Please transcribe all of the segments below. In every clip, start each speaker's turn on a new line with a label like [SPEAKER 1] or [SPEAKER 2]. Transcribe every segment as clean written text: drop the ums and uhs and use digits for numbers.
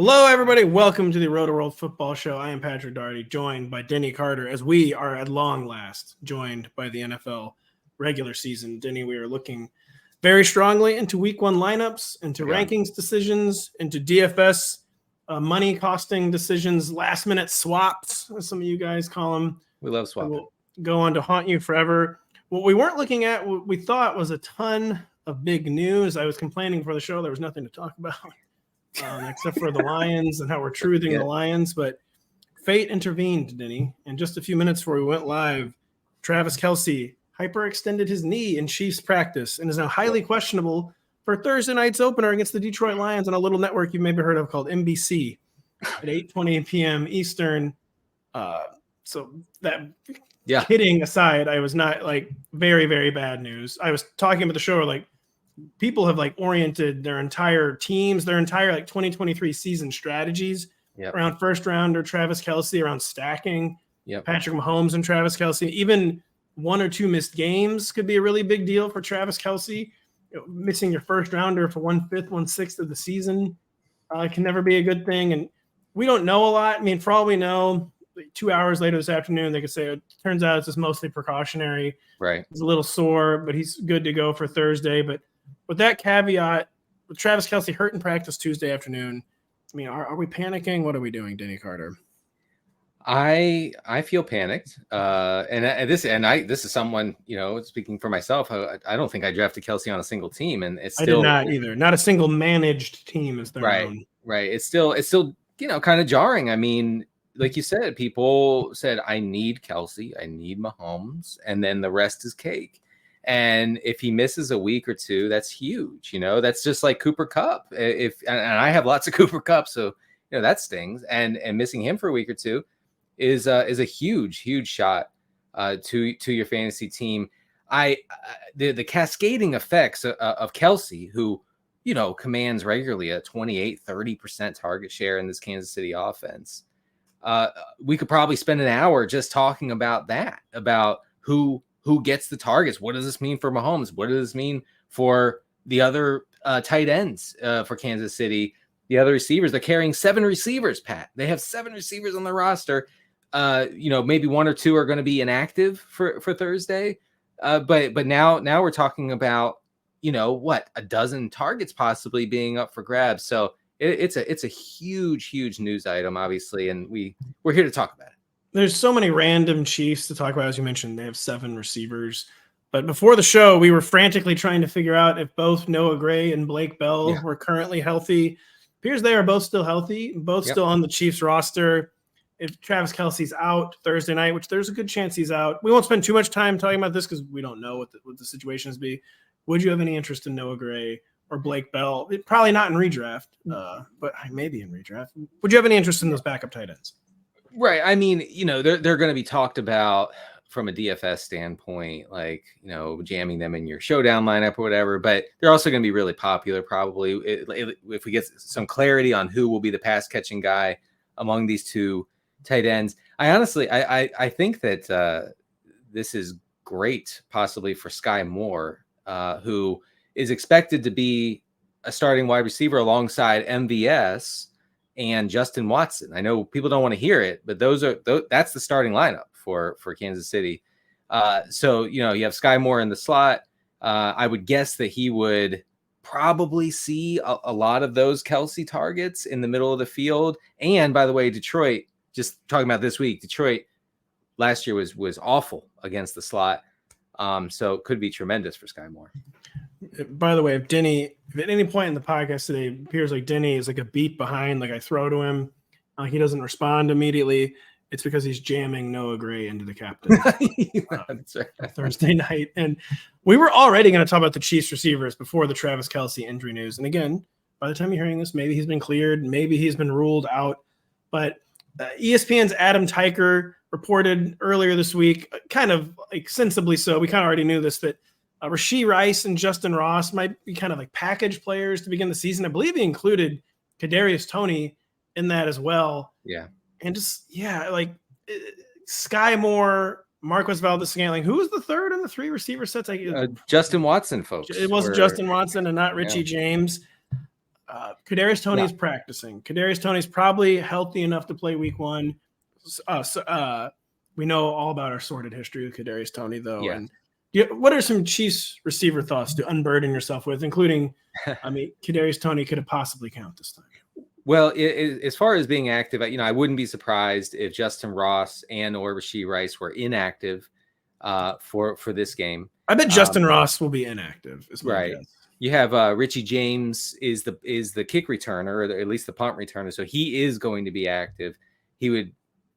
[SPEAKER 1] Hello, everybody. Welcome to the Rotoworld Football Show. I am Patrick Daugherty, joined by Denny Carter, as we are at long last joined by the NFL regular season. Denny, we are looking very strongly into week one lineups, into rankings decisions, into DFS money costing decisions, last minute swaps, as some of you guys call them.
[SPEAKER 2] We love swapping.
[SPEAKER 1] Will go on to haunt you forever. What we weren't looking at, what we thought was a ton of big news. I was complaining for the show. There was nothing to talk about. Except for the Lions and how we're truthing the Lions. But fate intervened, Denny. In just a few minutes before we went live, Travis Kelce hyperextended his knee in Chiefs practice and is now highly questionable for Thursday night's opener against the Detroit Lions on a little network you maybe heard of called NBC at 8:20 p.m. Eastern. So that kidding aside, I was not very, very bad news. I was talking about the show like, people have oriented their entire teams, their entire 2023 season strategies around first rounder Travis Kelce, around stacking Patrick Mahomes and Travis Kelce. Even one or two missed games could be a really big deal for Travis Kelce. Missing your first rounder for 1/5, 1/6 of the season can never be a good thing. And we don't know a lot. I mean, for all we know, 2 hours later this afternoon, they could say it turns out it's just mostly precautionary.
[SPEAKER 2] Right.
[SPEAKER 1] He's a little sore, but he's good to go for Thursday. But with that caveat, with Travis Kelce hurt in practice Tuesday afternoon, I mean, are we panicking? What are we doing, Denny Carter?
[SPEAKER 2] I feel panicked, this is someone, speaking for myself. I don't think I drafted Kelce on a single team, and it's still,
[SPEAKER 1] I did not either. Not a single managed team is their own.
[SPEAKER 2] Right. It's still kind of jarring. I mean, like you said, people said I need Kelce, I need Mahomes, and then the rest is cake. And if he misses a week or two, that's huge. That's just like Cooper Kupp. And I have lots of Cooper Kupp, so that stings. And missing him for a week or two is a huge shot to your fantasy team. The cascading effects of Kelce, who commands regularly a 28-30% target share in this Kansas City offense. We could probably spend an hour just talking about that, about who gets the targets. What does this mean for Mahomes? What does this mean for the other tight ends for Kansas City? The other receivers, they're carrying 7 receivers, Pat. They have 7 receivers on the roster. Maybe 1 or 2 are going to be inactive for Thursday. But now we're talking about, a dozen targets possibly being up for grabs. So it's a huge news item, obviously. And we're here to talk about it.
[SPEAKER 1] There's so many random Chiefs to talk about. As you mentioned, they have 7 receivers. But before the show, we were frantically trying to figure out if both Noah Gray and Blake Bell were currently healthy. Appears they are both still healthy, still on the Chiefs roster. If Travis Kelce's out Thursday night, which there's a good chance he's out, we won't spend too much time talking about this because we don't know what the situations be. Would you have any interest in Noah Gray or Blake Bell? Probably not in redraft, but maybe in redraft. Would you have any interest in those backup tight ends?
[SPEAKER 2] Right. I mean, they're going to be talked about from a DFS standpoint, jamming them in your showdown lineup or whatever, but they're also going to be really popular probably if we get some clarity on who will be the pass catching guy among these two tight ends. I think that this is great possibly for Sky Moore, who is expected to be a starting wide receiver alongside MVS and Justin Watson. I know people don't want to hear it, but that's the starting lineup for Kansas City. So you have Sky Moore in the slot. I would guess that he would probably see a lot of those Kelce targets in the middle of the field. And by the way, Detroit, just talking about this week, Detroit last year was awful against the slot. So it could be tremendous for Sky Moore.
[SPEAKER 1] By the way, if at any point in the podcast today appears like Denny is like a beat behind, like I throw to him, he doesn't respond immediately, it's because he's jamming Noah Gray into the captain
[SPEAKER 2] That's right.
[SPEAKER 1] Thursday night. And we were already going to talk about the Chiefs receivers before the Travis Kelce injury news. And again, by the time you're hearing this, maybe he's been cleared, maybe he's been ruled out. But ESPN's Adam Teicher reported earlier this week, kind of sensibly so, we kind of already knew this, that Rashee Rice and Justin Ross might be kind of like package players to begin the season. I believe he included Kadarius Toney in that as well.
[SPEAKER 2] Yeah.
[SPEAKER 1] And Sky Moore, Marquez Valdes-Scantling. Who was the third in the 3 receiver sets?
[SPEAKER 2] Justin Watson, folks.
[SPEAKER 1] It was Justin Watson and not Richie James. Kadarius Toney is practicing. Kadarius Toney's probably healthy enough to play week 1. We know all about our sordid history with Kadarius Toney, though.
[SPEAKER 2] Yeah.
[SPEAKER 1] And what are some Chiefs receiver thoughts to unburden yourself with, including, Kadarius Toney could have possibly count this time?
[SPEAKER 2] Well, as far as being active, I wouldn't be surprised if Justin Ross or Rashee Rice were inactive for this game.
[SPEAKER 1] I bet Justin Ross will be inactive. Is my
[SPEAKER 2] right.
[SPEAKER 1] guess.
[SPEAKER 2] You have Richie James is the kick returner, or at least the punt returner, so he is going to be active. He would,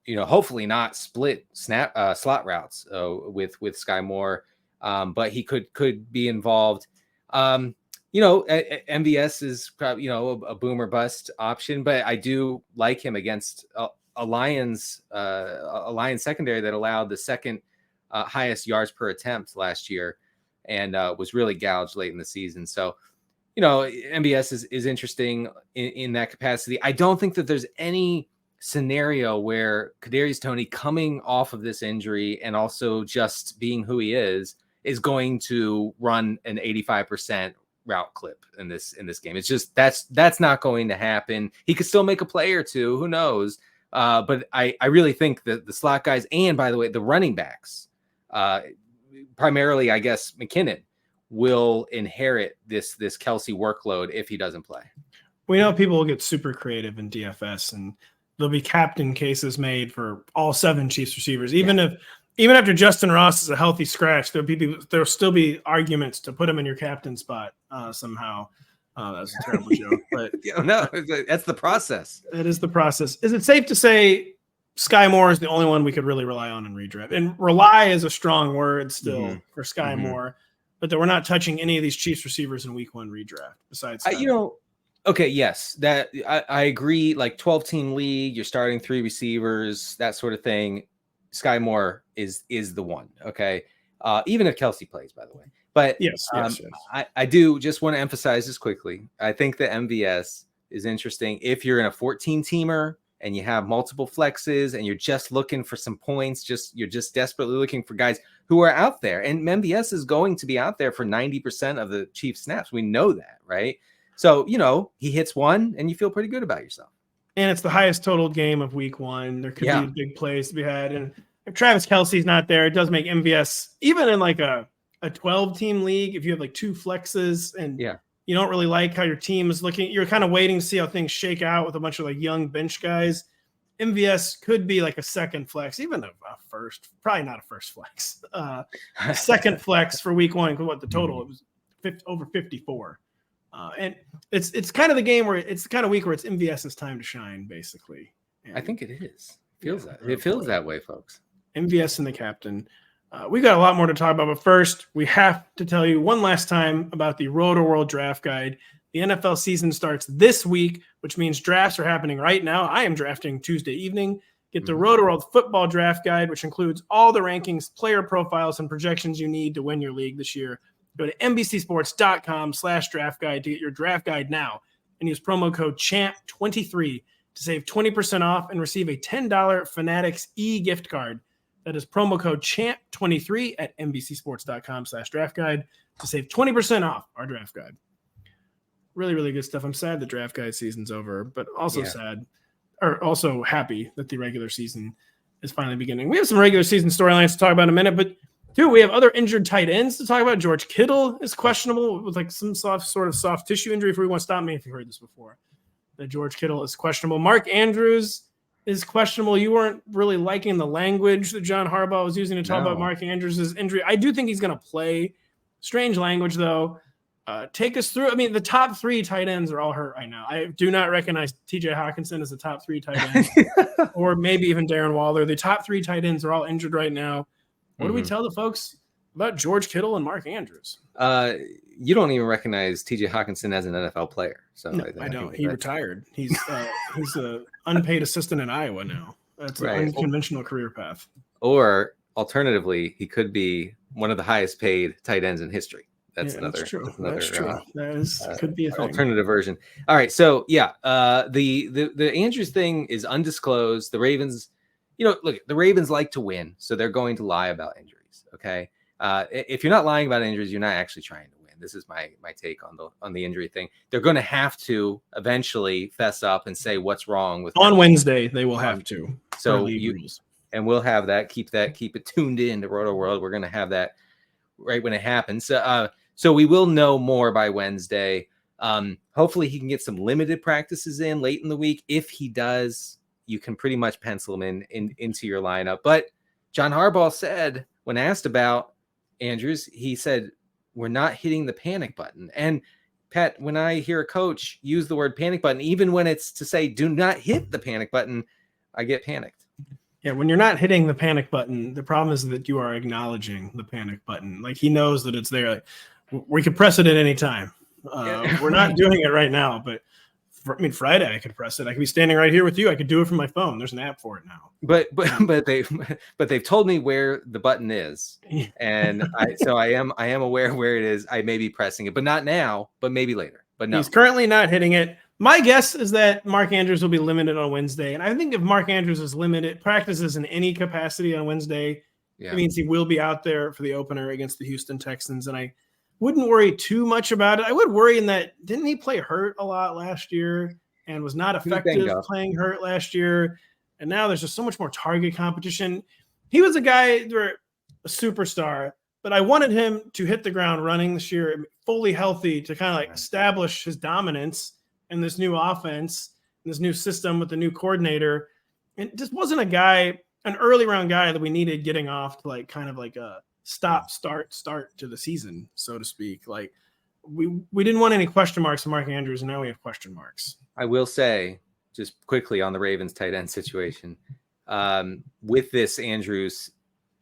[SPEAKER 2] hopefully not split slot routes with Sky Moore, but he could be involved. MVS is probably a boom or bust option, but I do like him against a Lions secondary that allowed the second highest yards per attempt last year, and was really gouged late in the season. So, MVS is interesting in that capacity. I don't think that there's any scenario where Kadarius Toney, coming off of this injury and also just being who he is going to run an 85% route clip in this game. It's just that's not going to happen. He could still make a play or two, who knows? But I really think that the slot guys, and by the way, the running backs, primarily, I guess, McKinnon, will inherit this Kelce workload if he doesn't play.
[SPEAKER 1] We know people will get super creative in DFS, and there'll be captain cases made for all 7 Chiefs receivers. Even after Justin Ross is a healthy scratch, there'll still be arguments to put him in your captain spot somehow. That's a terrible joke, but
[SPEAKER 2] no, that's the process.
[SPEAKER 1] It is the process. Is it safe to say Sky Moore is the only one we could really rely on in redraft? And rely is a strong word still for Sky Moore, but that we're not touching any of these Chiefs receivers in week 1 redraft besides
[SPEAKER 2] okay, yes, that I agree. Like 12-team league, you're starting 3 receivers, that sort of thing. Sky Moore is the one. Okay, even if Kelce plays, by the way. But
[SPEAKER 1] yes.
[SPEAKER 2] I do just want to emphasize this quickly. I think the MVS is interesting if you're in a 14-teamer and you have multiple flexes and you're just looking for some points. You're just desperately looking for guys who are out there. And MVS is going to be out there for 90% of the Chiefs snaps. We know that, right? So, he hits one and you feel pretty good about yourself.
[SPEAKER 1] And it's the highest total game of week 1. There could be big plays to be had. And if Travis Kelce's not there, it does make MVS, even in like a 12-team league, if you have like 2 flexes and you don't really like how your team is looking, you're kind of waiting to see how things shake out with a bunch of like young bench guys. MVS could be like a second flex, even a first, probably not a first flex, a second flex for week 1. What the total? It was over 54. And it's kind of the game where it's the kind of week where it's MVS's time to shine, basically. And
[SPEAKER 2] I think it is. It feels that way, folks.
[SPEAKER 1] MVS and the captain. We got a lot more to talk about, but first we have to tell you one last time about the Rotoworld Draft Guide. The NFL season starts this week, which means drafts are happening right now. I am drafting Tuesday evening. Get the Rotoworld Football Draft Guide, which includes all the rankings, player profiles, and projections you need to win your league this year. Go to NBCsports.com/draft guide to get your draft guide now and use promo code CHAMP23 to save 20% off and receive a $10 Fanatics e-gift card. That is promo code CHAMP23 at NBCsports.com/draft guide to save 20% off our draft guide. Really, really good stuff. I'm sad the draft guide season's over, but also also happy that the regular season is finally beginning. We have some regular season storylines to talk about in a minute, but we have other injured tight ends to talk about. George Kittle is questionable with like some sort of soft tissue injury. If we want to stop me if you heard this before, that George Kittle is questionable. Mark Andrews is questionable. You weren't really liking the language that John Harbaugh was using to talk about Mark Andrews' injury. I do think he's going to play. Strange language, though. Take us through. I mean, the top 3 tight ends are all hurt right now. I do not recognize TJ Hawkinson as the top 3 tight ends, or maybe even Darren Waller. The top 3 tight ends are all injured right now. What do we tell the folks about George Kittle and Mark Andrews?
[SPEAKER 2] You don't even recognize TJ Hawkinson as an NFL player. So
[SPEAKER 1] no, I don't. He retired. He's an unpaid assistant in Iowa now. That's an unconventional career path.
[SPEAKER 2] Or alternatively, he could be one of the highest paid tight ends in history. That's true. That's true. That could be a thing. Alternative version. All right. So the Andrews thing is undisclosed. The Ravens, look, the Ravens like to win, so they're going to lie about injuries. Okay. If you're not lying about injuries, you're not actually trying to win. This is my take on the injury thing. They're going to have to eventually fess up and say what's wrong with
[SPEAKER 1] on Wednesday. They will have to.
[SPEAKER 2] So and we'll have that. Keep it tuned in to Rotoworld. We're going to have that right when it happens. So we will know more by Wednesday. Hopefully he can get some limited practices in late in the week. If he does, you can pretty much pencil him into your lineup. But John Harbaugh said, when asked about Andrews, he said, we're not hitting the panic button. And Pat, when I hear a coach use the word panic button, even when it's to say do not hit the panic button, I get panicked.
[SPEAKER 1] Yeah, when you're not hitting the panic button, the problem is that you are acknowledging the panic button. Like he knows that it's there. Like, we could press it at any time. We're not doing it right now, but Friday I could press it. I could be standing right here with you. I could do it from my phone. There's an app for it now.
[SPEAKER 2] But they've told me where the button is, and I am aware where it is. I may be pressing it, but not now. But maybe later. But no,
[SPEAKER 1] he's currently not hitting it. My guess is that Mark Andrews will be limited on Wednesday. And I think if Mark Andrews is limited, practices in any capacity on Wednesday, it means he will be out there for the opener against the Houston Texans. And I wouldn't worry too much about it. I would worry in that, didn't he play hurt a lot last year and was not effective playing hurt last year? And now there's just so much more target competition. He was a guy, a superstar, but I wanted him to hit the ground running this year, fully healthy, to kind of like establish his dominance in this new offense, in this new system with the new coordinator. And just wasn't an early round guy that we needed getting off to like kind of like a start to the season, so to speak. Like we didn't want any question marks on Mark Andrews, and now we have question marks.
[SPEAKER 2] I will say just quickly on the Ravens tight end situation, with this Andrews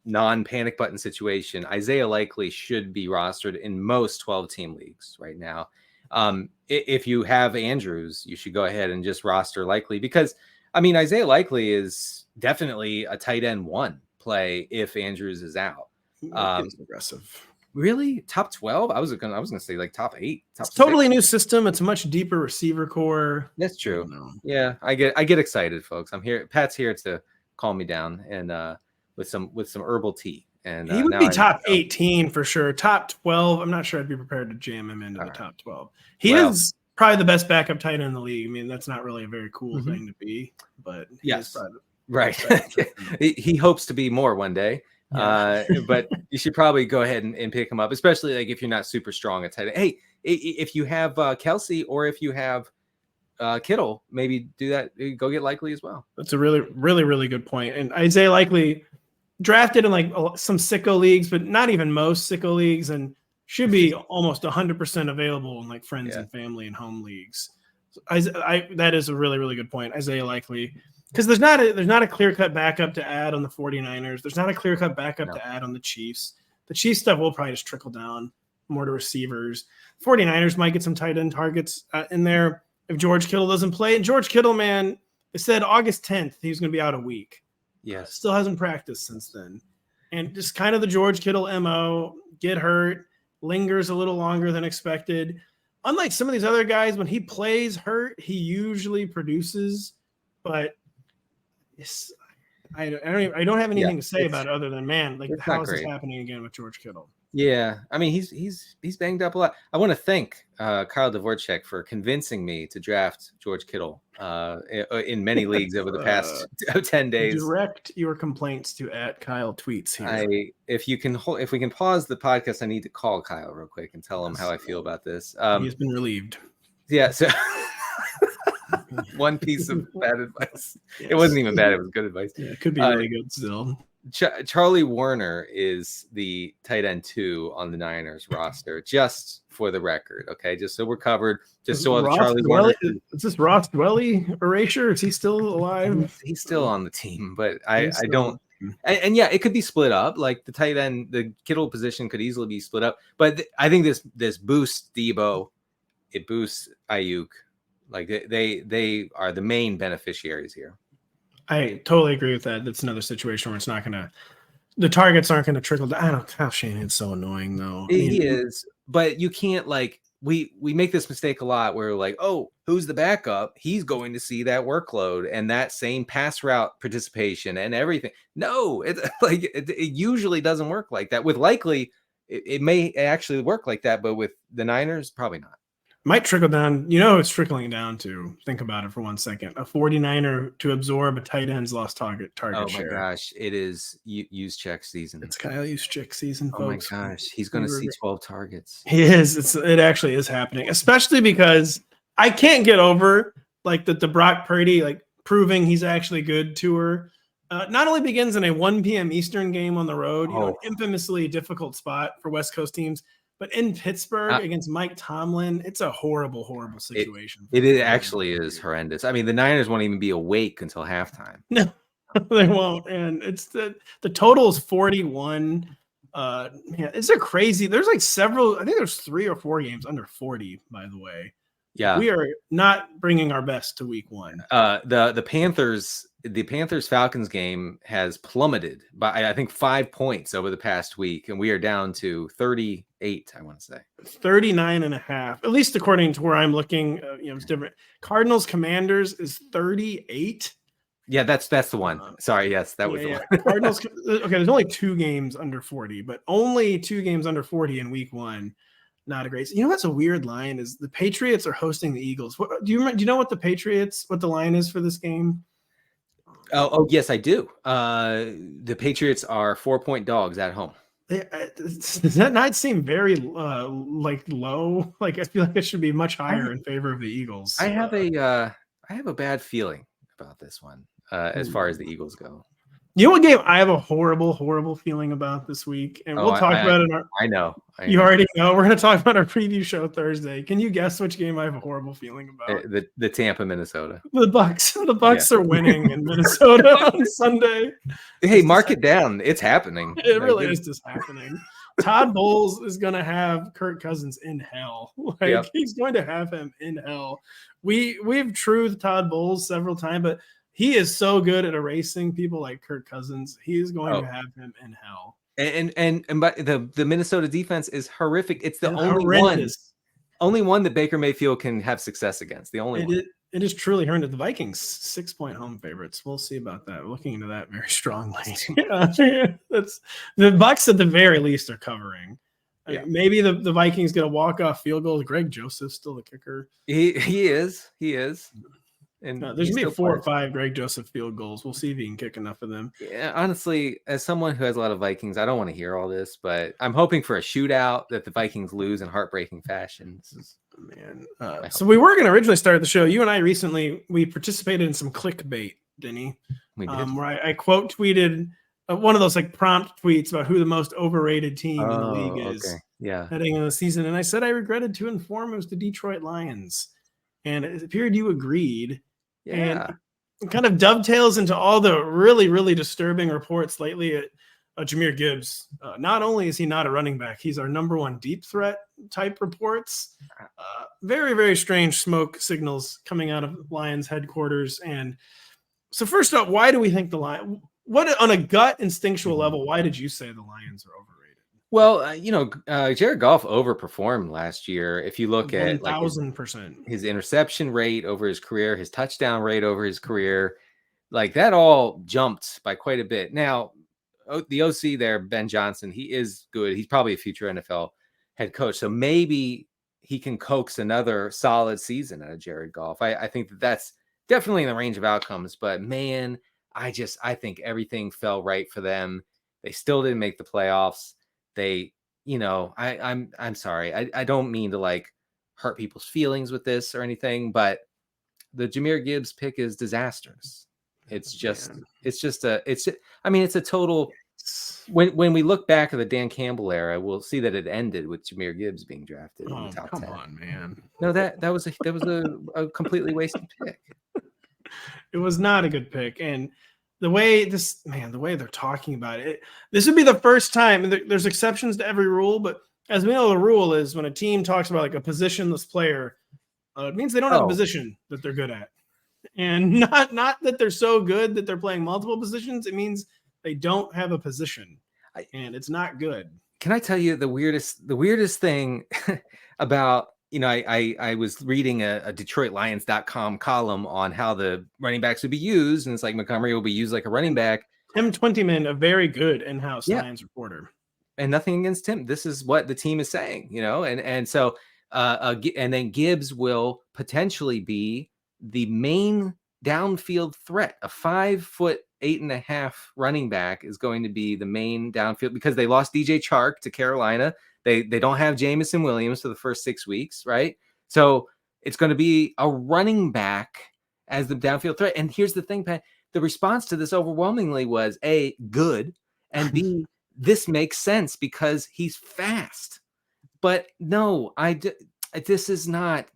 [SPEAKER 2] non-panic button situation, Isaiah Likely should be rostered in most 12-team leagues right now. If you have Andrews, you should go ahead and just roster Likely, because Isaiah Likely is definitely a tight end 1 play if Andrews is out.
[SPEAKER 1] Aggressive.
[SPEAKER 2] Really? Top 12? I was gonna say like top 8.
[SPEAKER 1] It's totally new system. It's a much deeper receiver core.
[SPEAKER 2] That's true. Yeah, I get excited, folks. I'm here. Pat's here to calm me down and with some herbal tea. And
[SPEAKER 1] he would be top 18 for sure. Top 12. I'm not sure I'd be prepared to jam him into the top 12. He is probably the best backup tight end in the league. That's not really a very cool thing to be, but
[SPEAKER 2] yes, right. He hopes to be more one day. Yeah. But you should probably go ahead and pick him up, especially like if you're not super strong at tight end. Hey, if you have Kelce or if you have Kittle, maybe do that. Go get Likely as well.
[SPEAKER 1] That's a really, really, really good point. And Isaiah Likely drafted in like some sicko leagues, but not even most sicko leagues, and should be almost 100% available in like friends and family and home leagues. That is a really, really good point. Isaiah Likely. Because there's not a clear-cut backup to add on the 49ers. There's not a clear-cut backup to add on the Chiefs. The Chiefs stuff will probably just trickle down more to receivers. 49ers might get some tight end targets in there if George Kittle doesn't play. And George Kittle, man, they said August 10th he was going to be out a week.
[SPEAKER 2] Yes.
[SPEAKER 1] Still hasn't practiced since then. And just kind of the George Kittle MO, get hurt, lingers a little longer than expected. Unlike some of these other guys, when he plays hurt, he usually produces. But I don't have anything to say about it other than, man, like how is this happening again with George Kittle?
[SPEAKER 2] Yeah, he's banged up a lot. I want to thank Kyle Dvorak for convincing me to draft George Kittle in many leagues over the past 10 days.
[SPEAKER 1] Direct your complaints to @Kyle Tweets here.
[SPEAKER 2] If we can pause the podcast, I need to call Kyle real quick and tell him how I feel about this.
[SPEAKER 1] He's been relieved.
[SPEAKER 2] Yeah, so one piece of bad advice. Yes. It wasn't even bad. It was good advice.
[SPEAKER 1] Yeah, it could be really good still.
[SPEAKER 2] Charlie Warner is the tight end 2 on the Niners roster, just for the record. Okay, just so we're covered. Just so Charlie Warner.
[SPEAKER 1] Is this Ross Dwelly erasure? Is he still alive?
[SPEAKER 2] He's still on the team, but I don't. And yeah, it could be split up. Like the tight end, the Kittle position could easily be split up. But I think this boosts Debo. It boosts Ayuk. Like they are the main beneficiaries here.
[SPEAKER 1] I totally agree with that. That's another situation where it's not the targets aren't going to trickle down. I don't know. Kyle Shanahan's so annoying though.
[SPEAKER 2] He is, but you can't we make this mistake a lot where we're like, oh, who's the backup? He's going to see that workload and that same pass route participation and everything. No, it's it usually doesn't work like that. With Likely, it may actually work like that, but with the Niners, probably not.
[SPEAKER 1] Might trickle down. You know, it's trickling down to, think about it for 1 second. A 49er to absorb a tight end's lost target
[SPEAKER 2] Oh my
[SPEAKER 1] share.
[SPEAKER 2] gosh, it is use check season.
[SPEAKER 1] It's Kyle Juszczyk season, folks.
[SPEAKER 2] Oh my gosh, he's going to see 12 targets.
[SPEAKER 1] He is. It actually is happening, especially because I can't get over like the Brock Purdy like proving he's actually good tour. Not only begins in a 1 p.m. Eastern game on the road, you know, an infamously difficult spot for West Coast teams, but in Pittsburgh against Mike Tomlin, it's a horrible, horrible situation.
[SPEAKER 2] It actually is horrendous. I mean, the Niners won't even be awake until halftime.
[SPEAKER 1] No, they won't. And it's the total is 41. Yeah, it's a crazy. There's like several. I think there's 3 or 4 games under 40. By the way,
[SPEAKER 2] yeah,
[SPEAKER 1] we are not bringing our best to week 1.
[SPEAKER 2] The Panthers Falcons game has plummeted by I think 5 points over the past week, and we are down to 38. I want to say
[SPEAKER 1] 39.5, at least according to where I'm looking. You know, it's different. Cardinals Commanders is 38.
[SPEAKER 2] Yeah, that's the one. Sorry, yes, that was the one.
[SPEAKER 1] Cardinals. Okay, there's only 2 games under 40, but only 2 games under 40 in week 1. Not a great. You know what's a weird line is the Patriots are hosting the Eagles. Do you know what the line is for this game?
[SPEAKER 2] Oh yes, I do. The Patriots are 4-point dogs at home.
[SPEAKER 1] Does that not seem very like low? Like I feel like it should be much higher in favor of the Eagles.
[SPEAKER 2] I have a bad feeling about this one as far as the Eagles go.
[SPEAKER 1] You know what game I have a horrible, horrible feeling about this week, and we'll talk about it.
[SPEAKER 2] I know.
[SPEAKER 1] You already know. We're going to talk about our preview show Thursday. Can you guess which game I have a horrible feeling about?
[SPEAKER 2] The Tampa, Minnesota.
[SPEAKER 1] The Bucks. The Bucks are winning in Minnesota on Sunday.
[SPEAKER 2] Hey, mark it down. It's happening.
[SPEAKER 1] It really is just happening. Todd Bowles is going to have Kirk Cousins in hell. He's going to have him in hell. We've truthed Todd Bowles several times, but he is so good at erasing people like Kirk Cousins. He is going to have him in hell.
[SPEAKER 2] And but the Minnesota defense is horrific. It's the only one that Baker Mayfield can have success against. The only one.
[SPEAKER 1] It is truly horrendous. The Vikings 6-point home favorites. We'll see about that. We're looking into that very strongly. That's the Bucks at the very least are covering. Yeah. Maybe the Vikings get a walk-off field goal. Greg Joseph's still the kicker.
[SPEAKER 2] He is. And
[SPEAKER 1] there's gonna be 4 or 5 Greg Joseph field goals. We'll see if he can kick enough of them.
[SPEAKER 2] Yeah, honestly, as someone who has a lot of Vikings, I don't want to hear all this, but I'm hoping for a shootout that the Vikings lose in heartbreaking fashion.
[SPEAKER 1] So we were going to originally start the show. You and I we participated in some clickbait, Denny.
[SPEAKER 2] We did.
[SPEAKER 1] Where I quote tweeted one of those like prompt tweets about who the most overrated team in the league is.
[SPEAKER 2] Okay. Yeah.
[SPEAKER 1] Heading into the season, and I said I regretted to inform it was the Detroit Lions, and it appeared you agreed.
[SPEAKER 2] Yeah.
[SPEAKER 1] And it kind of dovetails into all the really, really disturbing reports lately at Jahmyr Gibbs. Not only is he not a running back, he's our number 1 deep threat type reports. Very, very strange smoke signals coming out of Lions headquarters. And so first up, why do we think the Lions, on a gut instinctual level, why did you say the Lions are overrated?
[SPEAKER 2] Well, Jared Goff overperformed last year. If you look at
[SPEAKER 1] 1,000%,
[SPEAKER 2] his interception rate over his career, his touchdown rate over his career, like that all jumped by quite a bit. Now, the OC there, Ben Johnson, he is good. He's probably a future NFL head coach. So maybe he can coax another solid season out of Jared Goff. I think that's definitely in the range of outcomes. But man, I think everything fell right for them. They still didn't make the playoffs. I'm sorry. I don't mean to like hurt people's feelings with this or anything, but the Jahmyr Gibbs pick is disastrous. It's a total. When we look back at the Dan Campbell era, we'll see that it ended with Jahmyr Gibbs being drafted in the top 10.
[SPEAKER 1] Come on, man.
[SPEAKER 2] No, that was a completely wasted pick.
[SPEAKER 1] It was not a good pick, and the way they're talking about it, this would be the first time. There's exceptions to every rule, but as we know, the rule is when a team talks about like a positionless player, it means they don't have a position that they're good at, and not that they're so good that they're playing multiple positions. It means they don't have a position, and it's not good.
[SPEAKER 2] Can I tell you the weirdest thing about? I was reading a DetroitLions.com column on how the running backs would be used, and it's like Montgomery will be used like a running back.
[SPEAKER 1] Tim Twentyman, a very good in-house Lions reporter.
[SPEAKER 2] and nothing against Tim. This is what the team is saying, and so and then Gibbs will potentially be the main downfield threat. A 5'8.5" running back is going to be the main downfield because they lost DJ Chark to Carolina. They don't have Jamison Williams for the first 6 weeks, right? So it's going to be a running back as the downfield threat. And here's the thing, Pat, the response to this overwhelmingly was A, good, and B, this makes sense because he's fast. But no, this is not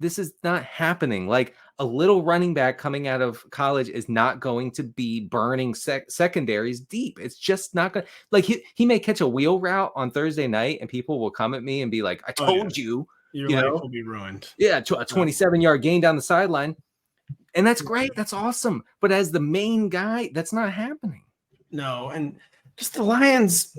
[SPEAKER 2] happening. Like, a little running back coming out of college is not going to be burning secondaries deep. It's just not going to, like, he may catch a wheel route on Thursday night and people will come at me and be like, I told you,
[SPEAKER 1] your life will be ruined.
[SPEAKER 2] Yeah. A 27-yard gain down the sideline. And that's great. That's awesome. But as the main guy, that's not happening.
[SPEAKER 1] No. And just the Lions,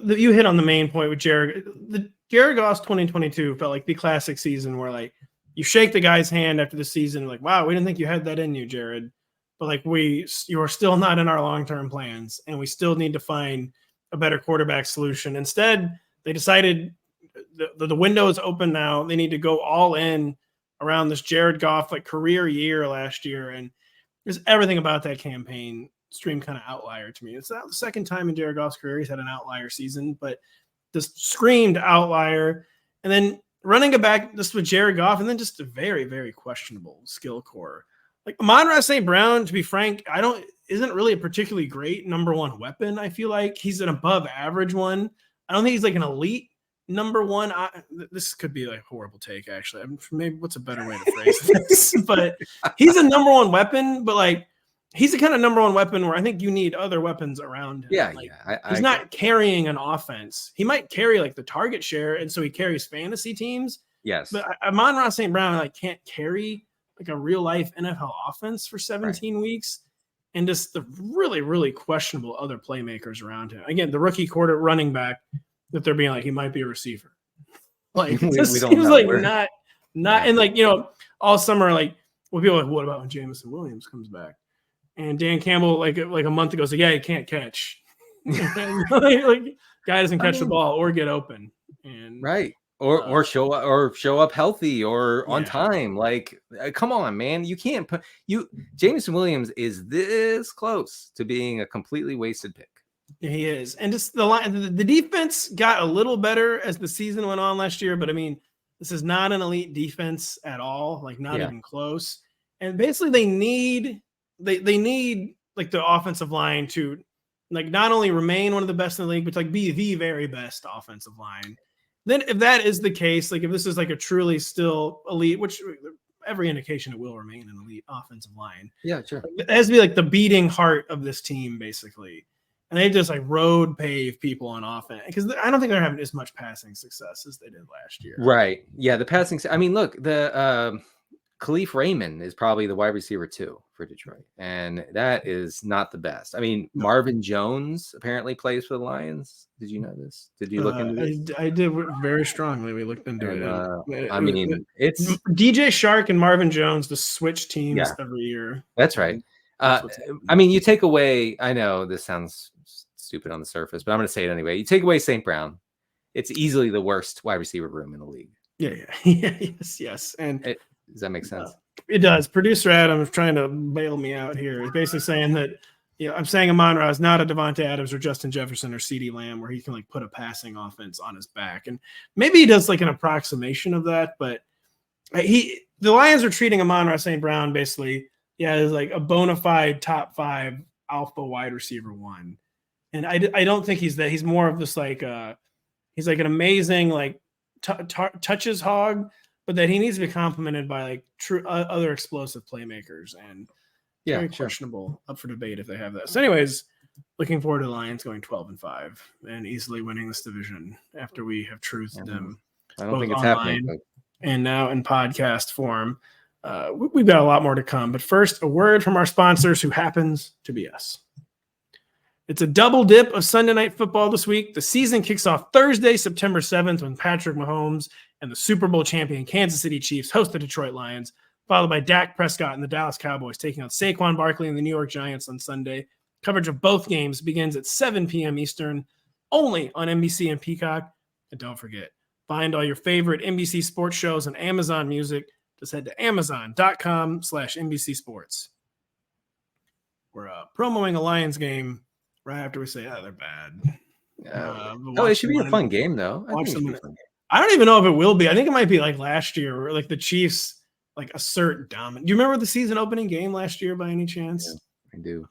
[SPEAKER 1] you hit on the main point with Jared. The Jared Goff's 2022 felt like the classic season where, like, you shake the guy's hand after the season, like, wow, we didn't think you had that in you, Jared. But, like, you are still not in our long-term plans, and we still need to find a better quarterback solution. Instead, they decided the window is open now. They need to go all in around this Jared Goff, like, career year last year. And there's everything about that campaign streamed kind of outlier to me. It's not the second time in Jared Goff's career he's had an outlier season, but this screamed outlier. And then running it back just with Jared Goff, and then just a very, very questionable skill core. Like, Amon-Ra St. Brown, to be frank, isn't really a particularly great number one weapon. I feel like he's an above average one. I don't think he's like an elite number one. This could be like a horrible take, actually. Maybe what's a better way to phrase this? But he's a number one weapon, but, like, he's the kind of number one weapon where I think you need other weapons around him.
[SPEAKER 2] Yeah,
[SPEAKER 1] like,
[SPEAKER 2] yeah.
[SPEAKER 1] He's not carrying an offense. He might carry, like, the target share, and so he carries fantasy teams.
[SPEAKER 2] Yes.
[SPEAKER 1] But Amon-Ra St. Brown, like, can't carry, like, a real-life NFL offense for 17 weeks. And just the really, really questionable other playmakers around him. Again, the rookie quarter running back that they're being like, he might be a receiver. Like, it just seems like not yeah. And, like, all summer, like, well, people are like, what about when Jamison Williams comes back? And Dan Campbell, like a month ago, said, yeah, he can't catch. Like, guy doesn't catch the ball or get open. And
[SPEAKER 2] right. Or show up healthy or on time. Like, come on, man. You can't put Jamison Williams is this close to being a completely wasted pick.
[SPEAKER 1] Yeah, he is. And just the defense got a little better as the season went on last year, but I mean, this is not an elite defense at all, like, not even close. And basically they need like the offensive line to, like, not only remain one of the best in the league, but, like, be the very best offensive line. Then if that is the case, like, if this is like a truly still elite, which every indication it will remain an elite offensive line.
[SPEAKER 2] Yeah, sure.
[SPEAKER 1] It has to be like the beating heart of this team, basically. And they just, like, road pave people on offense because I don't think they're having as much passing success as they did last year.
[SPEAKER 2] Right. Yeah. The passing. I mean, look, the Khalif Raymond is probably the wide receiver 2 for Detroit, and that is not the best. I mean, Marvin Jones apparently plays for the Lions. Did you know this? Did you look into this?
[SPEAKER 1] I did very strongly. We looked into it.
[SPEAKER 2] I mean, it's
[SPEAKER 1] DJ Shark and Marvin Jones to switch teams every year.
[SPEAKER 2] That's right. I mean, you take away, I know this sounds stupid on the surface, but I'm going to say it anyway. You take away St. Brown, it's easily the worst wide receiver room in the league.
[SPEAKER 1] Yeah. Yes. And
[SPEAKER 2] does that make sense?
[SPEAKER 1] It does. Producer Adam is trying to bail me out here. He's basically saying that, I'm saying Amon-Ra is not a Devontae Adams or Justin Jefferson or CeeDee Lamb where he can, like, put a passing offense on his back. And maybe he does, like, an approximation of that, but the Lions are treating Amon-Ra St. Brown basically, as like a bona fide top 5 alpha wide receiver 1. And I don't think he's that. He's more of this, like, he's like an amazing, like, touches hog, but that he needs to be complemented by, like, true other explosive playmakers, and very questionable, up for debate if they have that. So anyways, looking forward to the Lions going 12-5 and easily winning this division after we have truthed them.
[SPEAKER 2] I don't think it's happening. But...
[SPEAKER 1] And now in podcast form. We've got a lot more to come, but first, a word from our sponsors, who happens to be us. It's a double dip of Sunday Night Football this week. The season kicks off Thursday, September 7th, when Patrick Mahomes and the Super Bowl champion Kansas City Chiefs host the Detroit Lions, followed by Dak Prescott and the Dallas Cowboys taking on Saquon Barkley and the New York Giants on Sunday. Coverage of both games begins at 7 p.m. Eastern. only on NBC and Peacock. And don't forget, find all your favorite NBC sports shows on Amazon Music. Just head to amazon.com/NBC Sports. We're promoting a Lions game right after we say, they're bad.
[SPEAKER 2] It should be a fun game, though.
[SPEAKER 1] I don't even know if it will be. I think it might be like last year, where like the Chiefs like assert dominance. Do you remember the season opening game last year by any chance?
[SPEAKER 2] Yeah, I do.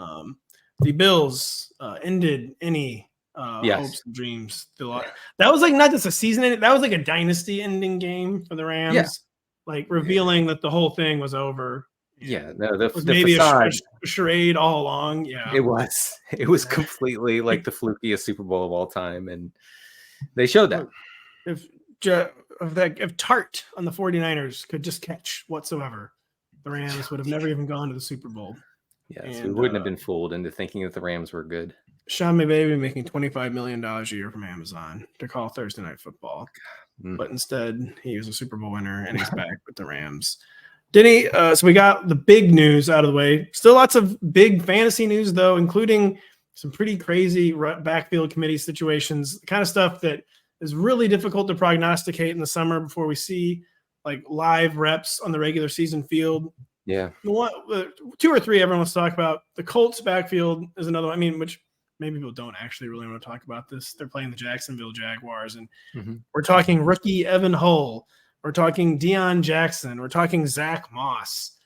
[SPEAKER 1] The Bills ended any hopes and dreams. That was like not just a season ending, that was like a dynasty ending game for the Rams, like revealing that the whole thing was over.
[SPEAKER 2] Yeah, no, the
[SPEAKER 1] maybe
[SPEAKER 2] facade,
[SPEAKER 1] a charade all along. Yeah,
[SPEAKER 2] it was completely like the flukiest Super Bowl of all time, and they showed that.
[SPEAKER 1] If Tart on the 49ers could just catch whatsoever, the Rams would have never even gone to the Super Bowl.
[SPEAKER 2] Yes, we wouldn't have been fooled into thinking that the Rams were good.
[SPEAKER 1] Sean McVay making $25 million a year from Amazon to call Thursday Night Football. But instead, he was a Super Bowl winner, and he's back with the Rams. Denny, so we got the big news out of the way. Still lots of big fantasy news, though, including some pretty crazy backfield committee situations, the kind of stuff that is really difficult to prognosticate in the summer before we see like live reps on the regular season field.
[SPEAKER 2] Yeah.
[SPEAKER 1] Two or three everyone wants to talk about. The Colts backfield is another one. I mean, which maybe people don't actually really want to talk about this. They're playing the Jacksonville Jaguars, and we're talking rookie Evan Hull. We're talking Deion Jackson. We're talking Zach Moss.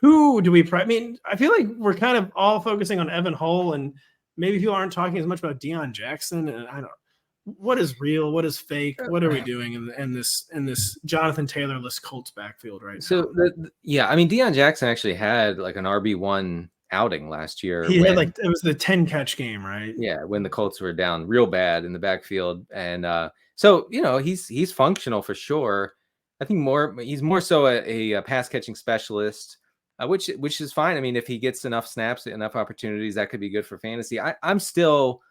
[SPEAKER 1] Who do we I mean, I feel like we're kind of all focusing on Evan Hull, and maybe people aren't talking as much about Deion Jackson. And I don't. What is real? What is fake? What are we doing in this Jonathan Taylor-less Colts backfield right now?
[SPEAKER 2] So I mean, Deion Jackson actually had like an RB1 outing last year.
[SPEAKER 1] He had it was the 10 catch game, right?
[SPEAKER 2] Yeah, when the Colts were down real bad in the backfield, and so he's functional for sure. I think he's more so a pass catching specialist, which is fine. I mean, if he gets enough snaps, enough opportunities, that could be good for fantasy. I'm still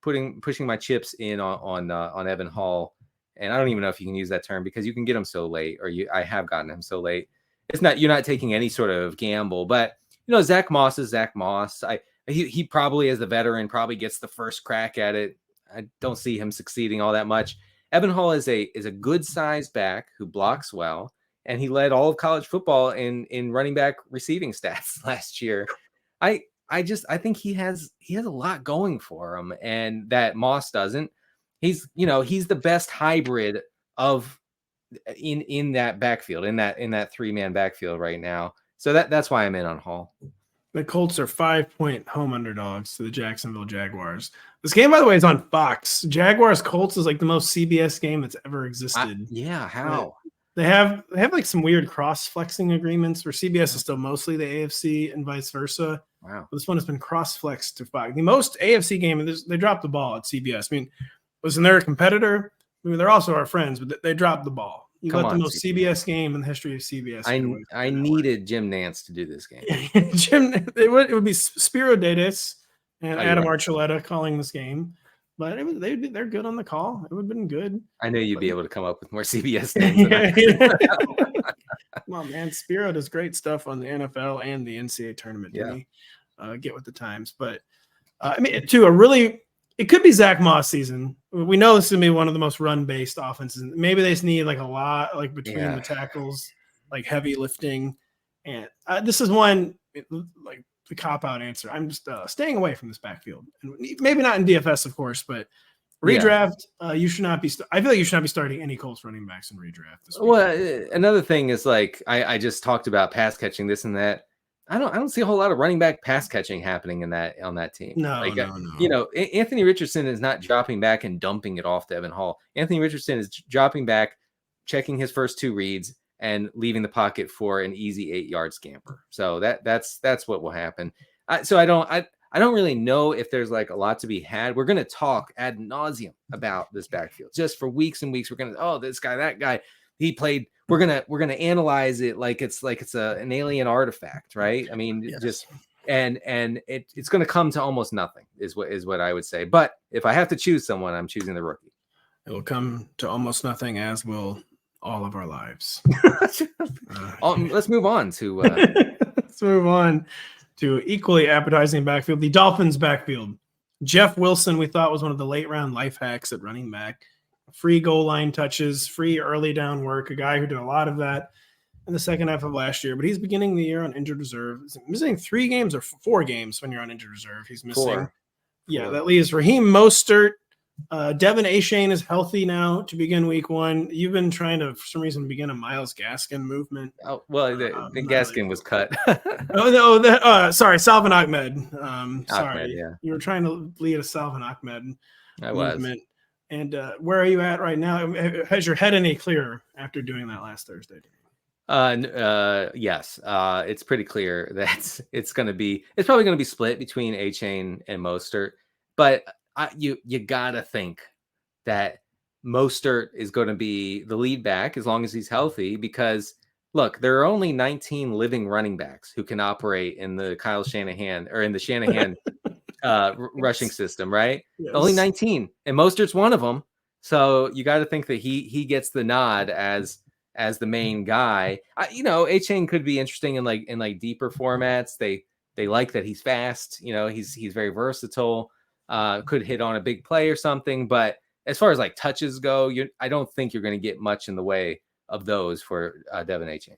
[SPEAKER 2] pushing my chips in on Evan Hull, and I don't even know if you can use that term because you can get him so late, or I have gotten him so late. You're not taking any sort of gamble, but Zach Moss is Zach Moss. He probably, as the veteran, probably gets the first crack at it. I don't see him succeeding all that much. Evan Hull is a good sized back who blocks well, and he led all of college football in running back receiving stats last year. I think he has a lot going for him, and that Moss doesn't. He's the best hybrid of in that backfield, in that 3-man backfield right now. So that's why I'm in on Hall.
[SPEAKER 1] The Colts are 5-point home underdogs to the Jacksonville Jaguars. This game, by the way, is on Fox. Jaguars Colts is like the most CBS game that's ever existed.
[SPEAKER 2] How?
[SPEAKER 1] They have like some weird cross-flexing agreements where CBS is still mostly the AFC and vice versa.
[SPEAKER 2] Wow.
[SPEAKER 1] This one has been cross-flexed to Fox. The most AFC game, they dropped the ball at CBS. I mean, listen, they're a competitor. I mean, they're also our friends, but they dropped the ball. You got the most CBS game in the history of CBS.
[SPEAKER 2] I needed Jim Nance to do this game.
[SPEAKER 1] It would be Spiro Dedes and Adam Archuleta calling this game, but they're good on the call. It would have been good.
[SPEAKER 2] I know you'd be able to come up with more CBS names.
[SPEAKER 1] Come on, man. Spiro does great stuff on the NFL and the NCAA tournament. Get with the times. But I mean, it could be Zach Moss season. We know this is going to be one of the most run-based offenses. Maybe they just need like a lot, like between the tackles, like heavy lifting. And this is one, like the cop-out answer. I'm just staying away from this backfield. And maybe not in DFS, of course, but redraft, you should not be I feel like you should not be starting any Colts running backs in redraft this week.
[SPEAKER 2] Well, another thing is like I just talked about pass catching, this and that. I don't see a whole lot of running back pass catching happening on that team.
[SPEAKER 1] No.
[SPEAKER 2] Anthony Richardson is not dropping back and dumping it off to Evan Hull. Anthony Richardson is dropping back, checking his first 2 reads, and leaving the pocket for an easy 8-yard scamper. So that's what will happen. I don't really know if there's like a lot to be had. We're gonna talk ad nauseum about this backfield just for weeks and weeks. We're gonna this guy, that guy, he played. We're gonna analyze it like it's an alien artifact, right? I mean, it's gonna come to almost nothing is what I would say. But if I have to choose someone, I'm choosing the rookie.
[SPEAKER 1] It will come to almost nothing, as will all of our lives.
[SPEAKER 2] Let's move on to
[SPEAKER 1] equally appetizing backfield, the Dolphins backfield. Jeff Wilson, we thought was one of the late round life hacks at running back. Free goal line touches, free early down work, a guy who did a lot of that in the second half of last year, but he's beginning the year on injured reserve. Is missing 3 games or 4 games when you're on injured reserve. He's missing.
[SPEAKER 2] 4.
[SPEAKER 1] Yeah, that leaves Raheem Mostert. Devin Achane is healthy now to begin week 1. You've been trying to, for some reason, begin a Miles Gaskin movement.
[SPEAKER 2] Oh, well, the Gaskin really was cut.
[SPEAKER 1] Sorry, Salvin Ahmed. Sorry,
[SPEAKER 2] Ahmed, yeah.
[SPEAKER 1] You were trying to lead a Salvin Ahmed
[SPEAKER 2] I
[SPEAKER 1] movement. And where are you at right now? Has your head any clearer after doing that last Thursday?
[SPEAKER 2] Yes. It's pretty clear that it's probably going to be split between Achane and Mostert, but you gotta think that Mostert is going to be the lead back as long as he's healthy, because look, there are only 19 living running backs who can operate in the Kyle Shanahan or in the Shanahan rushing system, right? Yes. Only 19, and Mostert's one of them. So you got to think that he gets the nod as the main guy. Achane could be interesting in like deeper formats. They like that he's fast. He's very versatile. Could hit on a big play or something. But as far as like touches go, I don't think you're going to get much in the way of those for Devin Achane.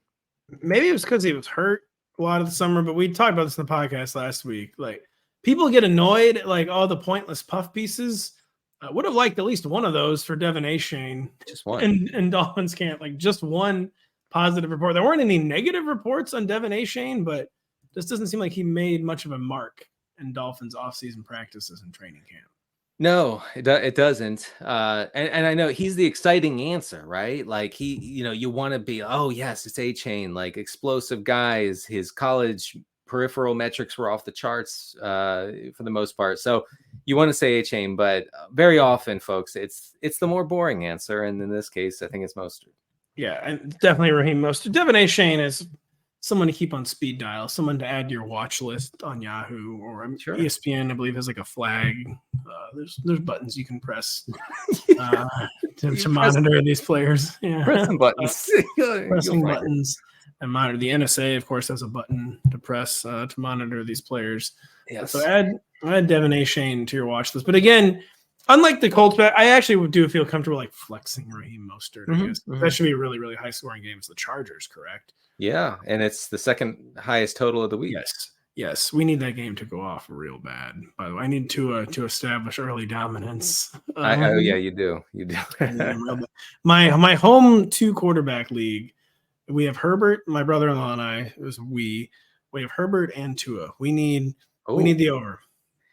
[SPEAKER 1] Maybe it was because he was hurt a lot of the summer, but we talked about this in the podcast last week. Like, people get annoyed at like all the pointless puff pieces. I would have liked at least one of those for Devin Achane.
[SPEAKER 2] Just one.
[SPEAKER 1] And Dolphins camp, like just one positive report. There weren't any negative reports on Devin Achane, but this doesn't seem like he made much of a mark in Dolphins offseason practices and training camp.
[SPEAKER 2] No, it doesn't. And I know he's the exciting answer, right? Like you want to be, oh yes, it's Achane, like explosive guys. His college peripheral metrics were off the charts for the most part. So you want to say Achane, but very often, folks, it's the more boring answer. And in this case, I think it's Mostert.
[SPEAKER 1] Yeah, and definitely Raheem Mostert. Devin Achane is someone to keep on speed dial, someone to add to your watch list on Yahoo or sure. ESPN, I believe, has like a flag. There's buttons you can press to monitor these players. Yeah.
[SPEAKER 2] Pressing buttons.
[SPEAKER 1] Pressing buttons and monitor. The NSA, of course, has a button to press to monitor these players.
[SPEAKER 2] Yes.
[SPEAKER 1] So add Devin Achane to your watch list. But again, unlike the Colts, I actually do feel comfortable like flexing Raheem Mostert. I guess that should be a really, really high scoring game. It's the Chargers, correct?
[SPEAKER 2] Yeah, and it's the second highest total of the week.
[SPEAKER 1] Yes, we need that game to go off real bad. By the way, I need to establish early dominance.
[SPEAKER 2] Yeah, you do.
[SPEAKER 1] My home 2-quarterback league. We have Herbert, my brother-in-law and I. We have Herbert and Tua. We need the over.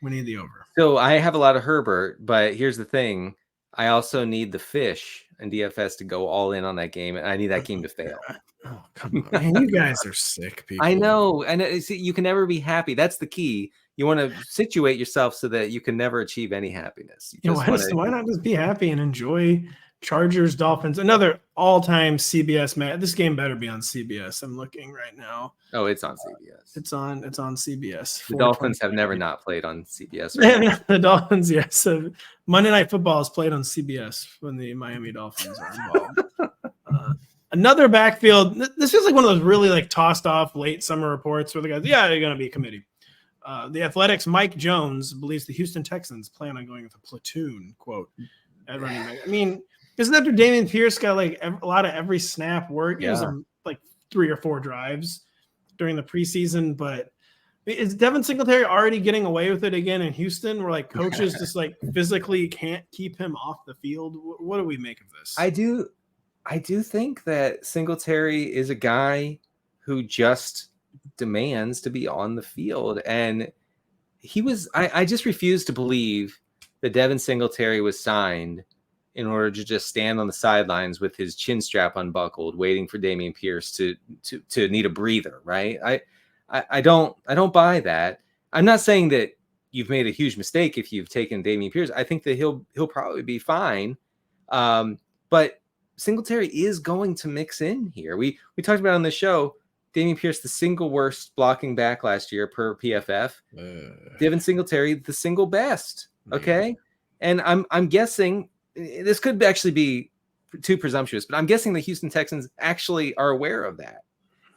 [SPEAKER 1] We need the over.
[SPEAKER 2] So I have a lot of Herbert, but here's the thing. I also need the fish and DFS to go all in on that game, and I need that game to fail.
[SPEAKER 1] Oh, come on, man. You guys are sick people.
[SPEAKER 2] I know. And see, you can never be happy. That's the key. You want to situate yourself so that you can never achieve any happiness.
[SPEAKER 1] Why not just be happy and enjoy Chargers, Dolphins, another all-time CBS match. This game better be on CBS. I'm looking right now.
[SPEAKER 2] Oh, it's on CBS.
[SPEAKER 1] It's on CBS.
[SPEAKER 2] The Dolphins have never not played on CBS.
[SPEAKER 1] The Dolphins, yes. So Monday Night Football is played on CBS when the Miami Dolphins are involved. Another backfield. This feels like one of those really like tossed off late summer reports where the guys, they're going to be a committee. The Athletics' Mike Jones believes the Houston Texans plan on going with a platoon, quote, at running back. I mean, isn't after Dameon Pierce got like a lot of every snap work? Yeah. It was like 3 or 4 drives during the preseason, but is Devin Singletary already getting away with it again in Houston where like coaches just like physically can't keep him off the field? What do we make of this?
[SPEAKER 2] I do think that Singletary is a guy who just demands to be on the field. And I just refuse to believe that Devin Singletary was signed in order to just stand on the sidelines with his chin strap unbuckled, waiting for Dameon Pierce to need a breather, right? I don't buy that. I'm not saying that you've made a huge mistake if you've taken Dameon Pierce. I think that he'll probably be fine. But Singletary is going to mix in here. We talked about on the show, Dameon Pierce, the single worst blocking back last year per PFF. Devin Singletary, the single best. Okay. And I'm guessing this could actually be too presumptuous, but I'm guessing the Houston Texans actually are aware of that.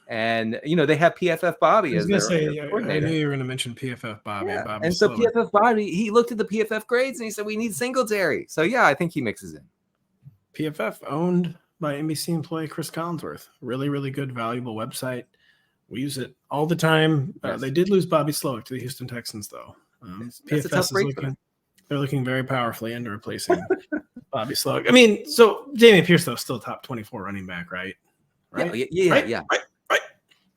[SPEAKER 2] And they have PFF Bobby
[SPEAKER 1] I was
[SPEAKER 2] as
[SPEAKER 1] gonna
[SPEAKER 2] their
[SPEAKER 1] say, I
[SPEAKER 2] coordinator.
[SPEAKER 1] knew you were gonna mention PFF Bobby.
[SPEAKER 2] Yeah.
[SPEAKER 1] Bobby
[SPEAKER 2] And so
[SPEAKER 1] Slowick.
[SPEAKER 2] PFF Bobby, he looked at the PFF grades and he said, we need Singletary. So yeah, I think he mixes in.
[SPEAKER 1] PFF owned by NBC employee Chris Collinsworth. Really, really good, valuable website. We use it all the time.
[SPEAKER 2] Yes.
[SPEAKER 1] They did lose Bobby Slowick to the Houston Texans, though.
[SPEAKER 2] That's a tough
[SPEAKER 1] PFF
[SPEAKER 2] break for them.
[SPEAKER 1] they're looking very powerfully into replacing Bobby Slowick. I mean, so Dameon Pierce, though, still top 24 running back, right?
[SPEAKER 2] Yeah.
[SPEAKER 1] Right.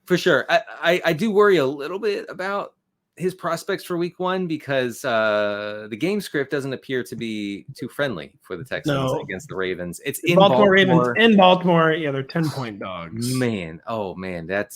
[SPEAKER 2] For sure. I do worry a little bit about his prospects for week 1 because the game script doesn't appear to be too friendly for the Texans against the Ravens. It's in Baltimore.
[SPEAKER 1] Ravens in Baltimore. Yeah, they're 10-point dogs.
[SPEAKER 2] Man, that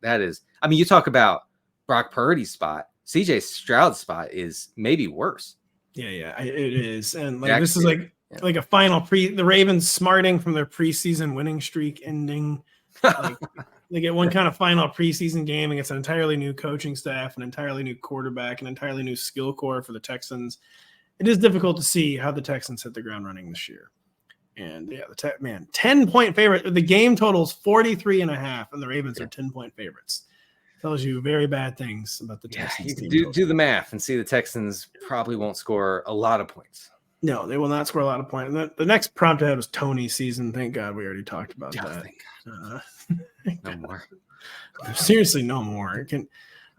[SPEAKER 2] is. I mean, you talk about Brock Purdy's spot. CJ Stroud's spot is maybe worse.
[SPEAKER 1] Yeah, it is. And this is like a final the Ravens smarting from their preseason winning streak ending. They get one kind of final preseason game against an entirely new coaching staff, an entirely new quarterback, an entirely new skill core for the Texans. It is difficult to see how the Texans hit the ground running this year. And yeah, 10-point favorite. The game total's 43.5, and the Ravens are 10-point favorites. Tells you very bad things about the Texans.
[SPEAKER 2] You do the math and see the Texans probably won't score a lot of points.
[SPEAKER 1] No, they will not score a lot of points. And the next prompt ahead was Tony's season. Thank God we already talked about that.
[SPEAKER 2] No more.
[SPEAKER 1] Seriously, no more.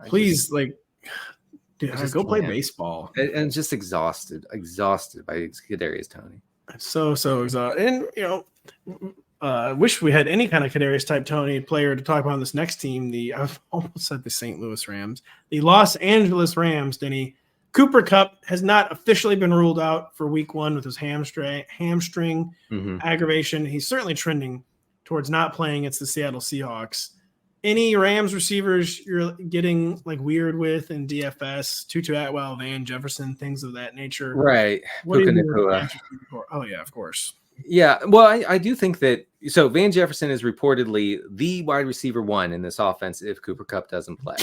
[SPEAKER 1] Please go play baseball.
[SPEAKER 2] And just exhausted by Kadarius Toney.
[SPEAKER 1] So exhausted. And wish we had any kind of Kadarius type Toney player to talk about on this next team. I've almost said the St. Louis Rams, the Los Angeles Rams. Denny, Cooper Kupp has not officially been ruled out for week 1 with his hamstring aggravation. He's certainly trending towards not playing against the Seattle Seahawks. Any Rams receivers you're getting weird with in DFS? Tutu Atwell, Van Jefferson, things of that nature.
[SPEAKER 2] Right.
[SPEAKER 1] Oh yeah, of course.
[SPEAKER 2] Yeah. Well, I do think that. So Van Jefferson is reportedly the wide receiver 1 in this offense if Cooper Kupp doesn't play.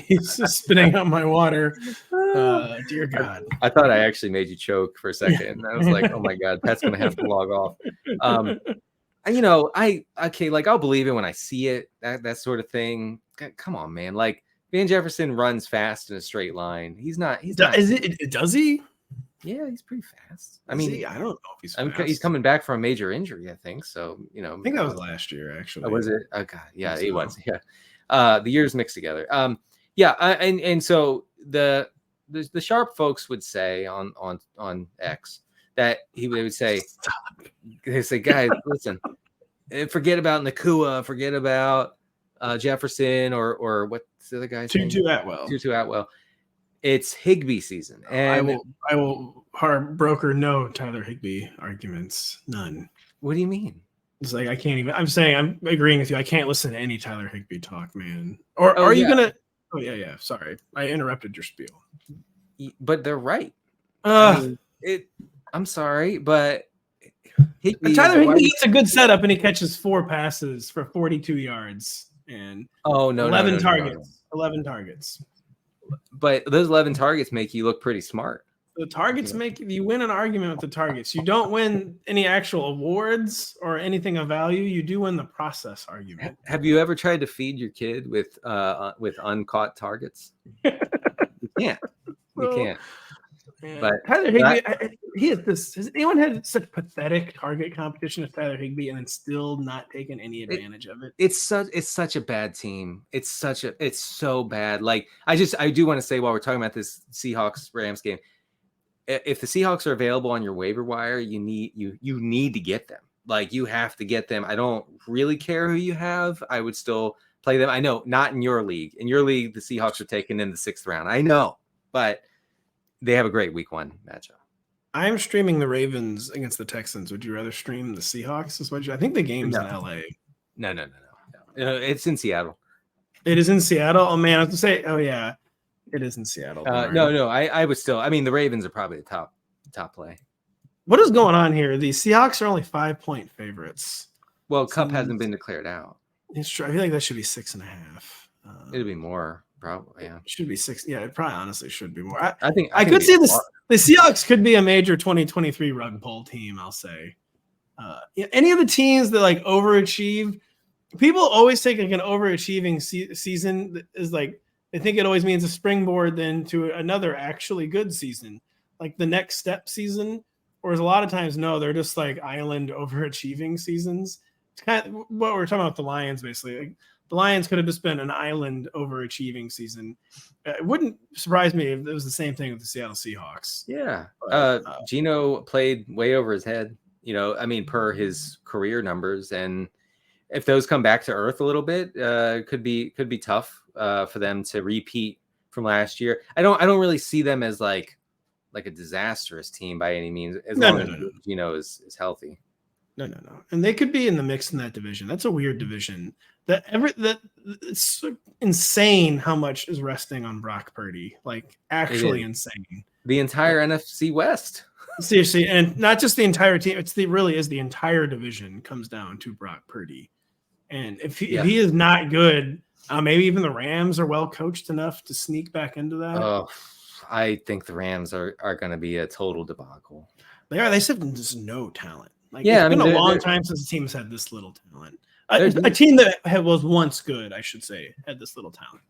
[SPEAKER 1] He's just spitting out my water. Dear God.
[SPEAKER 2] I thought I actually made you choke for a second. I was like, oh my God, Pat's going to have to log off. I'll believe it when I see it, that sort of thing. Come on, man. Van Jefferson runs fast in a straight line.
[SPEAKER 1] Does he?
[SPEAKER 2] Yeah, he's pretty fast.
[SPEAKER 1] I don't know if he's fast.
[SPEAKER 2] He's coming back from a major injury, I think. So,
[SPEAKER 1] I think that was last year, actually.
[SPEAKER 2] Oh, was it? Oh, God. Yeah, it was. Yeah. The years mixed together. And so the sharp folks would say on X that they would say, guys, listen, forget about Nakua, forget about Jefferson or what's the other guy's name?
[SPEAKER 1] Tutu Atwell.
[SPEAKER 2] It's Higbee season, and
[SPEAKER 1] I will hard broker no Tyler Higbee arguments. None.
[SPEAKER 2] What do you mean?
[SPEAKER 1] It's I can't even. I'm saying I'm agreeing with you. I can't listen to any Tyler Higbee talk, man. Or are you gonna? Oh yeah. Sorry, I interrupted your spiel.
[SPEAKER 2] But they're right. I'm sorry, but
[SPEAKER 1] Tyler Higbee gets a good setup and he catches 4 passes for 42 yards and 11 targets. 11 targets.
[SPEAKER 2] But those 11 targets make you look pretty smart.
[SPEAKER 1] The targets you win an argument with the targets. You don't win any actual awards or anything of value. You do win the process argument.
[SPEAKER 2] Have you ever tried to feed your kid with uncaught targets? You can't. You can't.
[SPEAKER 1] Man. But Tyler Higbee, has anyone had such pathetic target competition as Tyler Higbee and then still not taken any advantage of it?
[SPEAKER 2] It's such a bad team. It's so bad. I do want to say while we're talking about this Seahawks Rams game, if the Seahawks are available on your waiver wire, you need to get them. You have to get them. I don't really care who you have. I would still play them. I know not in your league. In your league, the Seahawks are taken in the 6th round. I know, but they have a great week 1 matchup.
[SPEAKER 1] I'm streaming the Ravens against the Texans. Would you rather stream the Seahawks? I think the game's in LA.
[SPEAKER 2] No. It's in Seattle.
[SPEAKER 1] It is in Seattle. Oh man, I was to say. Oh yeah, it is in Seattle.
[SPEAKER 2] No. I would still. I mean, the Ravens are probably the top play.
[SPEAKER 1] What is going on here? The Seahawks are only 5-point favorites.
[SPEAKER 2] Well, Kupp hasn't been declared out.
[SPEAKER 1] It's true. I feel like that should be 6.5.
[SPEAKER 2] It'll be more. Probably, yeah.
[SPEAKER 1] Should be 6. Yeah, it probably honestly should be more.
[SPEAKER 2] I think
[SPEAKER 1] I could see this. The Seahawks could be a major 2023 rug pull team, I'll say. Any of the teams that like overachieve, people always take like an overachieving season that is like they think it always means a springboard then to another actually good season, like the next step season. Whereas a lot of times, no, they're just like island overachieving seasons. It's kind of what we're talking about the Lions, basically. Like, the Lions could have just been an island overachieving season. It wouldn't surprise me if it was the same thing with the Seattle Seahawks.
[SPEAKER 2] Yeah.
[SPEAKER 1] But,
[SPEAKER 2] Geno played way over his head, I mean, per his career numbers. And if those come back to earth a little bit, could be tough for them to repeat from last year. I don't really see them as like a disastrous team by any means, as long as Geno is healthy.
[SPEAKER 1] No. And they could be in the mix in that division. That's a weird division. It's insane how much is resting on Brock Purdy. Like actually insane.
[SPEAKER 2] The entire NFC West.
[SPEAKER 1] Seriously, and not just the entire team. Really is the entire division comes down to Brock Purdy. And if he is not good, maybe even the Rams are well coached enough to sneak back into that.
[SPEAKER 2] Oh, I think the Rams are going to be a total debacle.
[SPEAKER 1] They are. They just have just no talent. Like,
[SPEAKER 2] yeah,
[SPEAKER 1] it's been a long time since the team has had this little talent. A team that was once good, I should say, had this little talent.